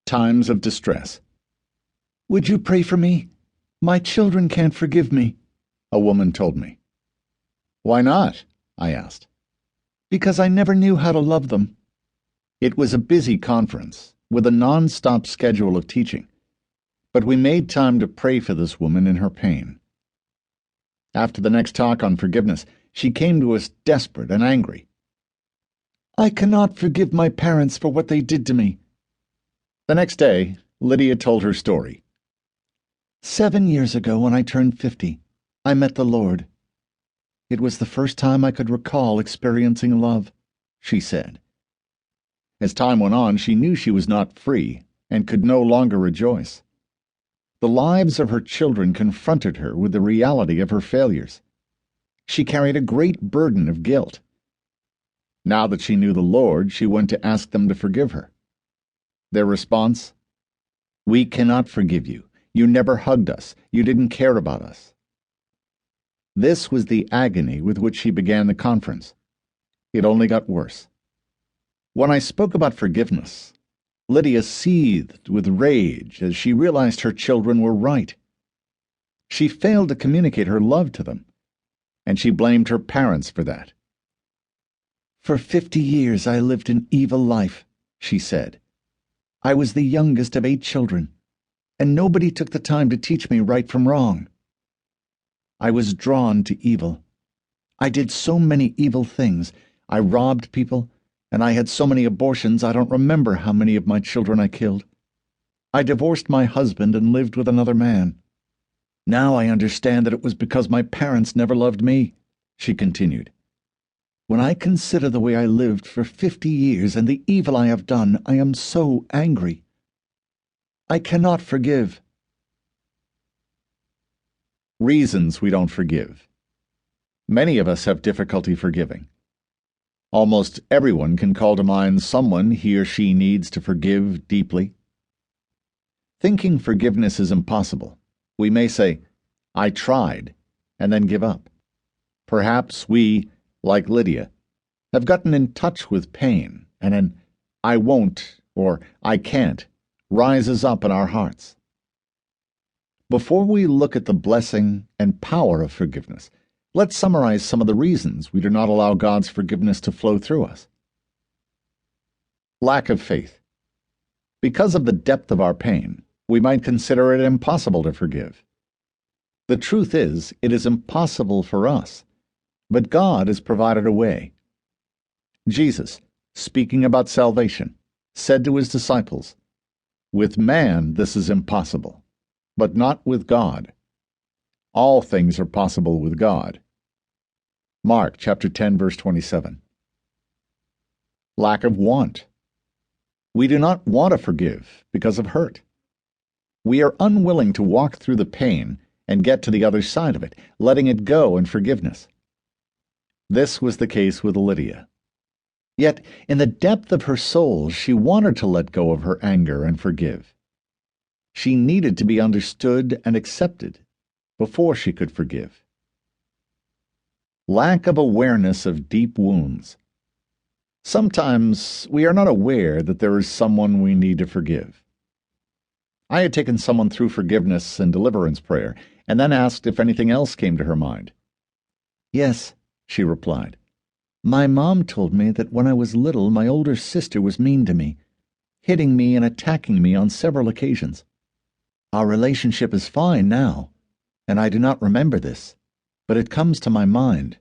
Times of distress. "Would you pray for me? My children can't forgive me," a woman told me. "Why not?" I asked. "Because I never knew how to love them." It was a busy conference, with a non-stop schedule of teaching, but we made time to pray for this woman in her pain. After the next talk on forgiveness, she came to us desperate and angry. "I cannot forgive my parents for what they did to me." The next day, Lydia told her story. 7 years ago, when I turned 50, I met the Lord. It was the first time I could recall experiencing love," she said. As time went on, she knew she was not free and could no longer rejoice. The lives of her children confronted her with the reality of her failures. She carried a great burden of guilt. Now that she knew the Lord, she went to ask them to forgive her. Their response? "We cannot forgive you. You never hugged us. You didn't care about us." This was the agony with which she began the conference. It only got worse. When I spoke about forgiveness, Lydia seethed with rage as she realized her children were right. She failed to communicate her love to them, and she blamed her parents for that. "For 50 years I lived an evil life," she said. "I was the youngest of 8 children, and nobody took the time to teach me right from wrong. I was drawn to evil. I did so many evil things. I robbed people, and I had so many abortions I don't remember how many of my children I killed. I divorced my husband and lived with another man. Now I understand that it was because my parents never loved me," she continued. "When I consider the way I lived for 50 years and the evil I have done, I am so angry. I cannot forgive." Reasons we don't forgive. Many of us have difficulty forgiving. Almost everyone can call to mind someone he or she needs to forgive deeply. Thinking forgiveness is impossible, we may say, "I tried," and then give up. Perhaps we, like Lydia, have gotten in touch with pain, and an "I won't" or "I can't" rises up in our hearts. Before we look at the blessing and power of forgiveness, let's summarize some of the reasons we do not allow God's forgiveness to flow through us. Lack of faith. Because of the depth of our pain, we might consider it impossible to forgive. The truth is, it is impossible for us, but God has provided a way. Jesus, speaking about salvation, said to his disciples, "With man this is impossible, but not with God. All things are possible with God." Mark chapter 10, verse 27. Lack of want. We do not want to forgive because of hurt. We are unwilling to walk through the pain and get to the other side of it, letting it go in forgiveness. This was the case with Lydia. Yet, in the depth of her soul, she wanted to let go of her anger and forgive. She needed to be understood and accepted before she could forgive. Lack of awareness of deep wounds. Sometimes we are not aware that there is someone we need to forgive. I had taken someone through forgiveness and deliverance prayer, and then asked if anything else came to her mind. "Yes," she replied. "My mom told me that when I was little my older sister was mean to me, hitting me and attacking me on several occasions. Our relationship is fine now, and I do not remember this, but it comes to my mind."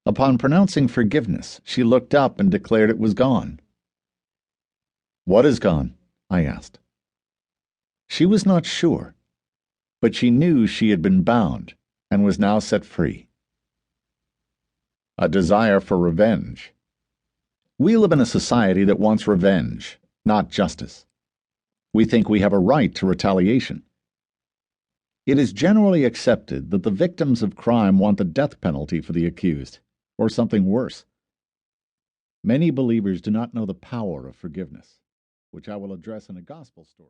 Upon pronouncing forgiveness, she looked up and declared it was gone. "What is gone?" I asked. She was not sure, but she knew she had been bound and was now set free. A desire for revenge. We live in a society that wants revenge, not justice. We think we have a right to retaliation. It is generally accepted that the victims of crime want the death penalty for the accused, or something worse. Many believers do not know the power of forgiveness, which I will address in a gospel story.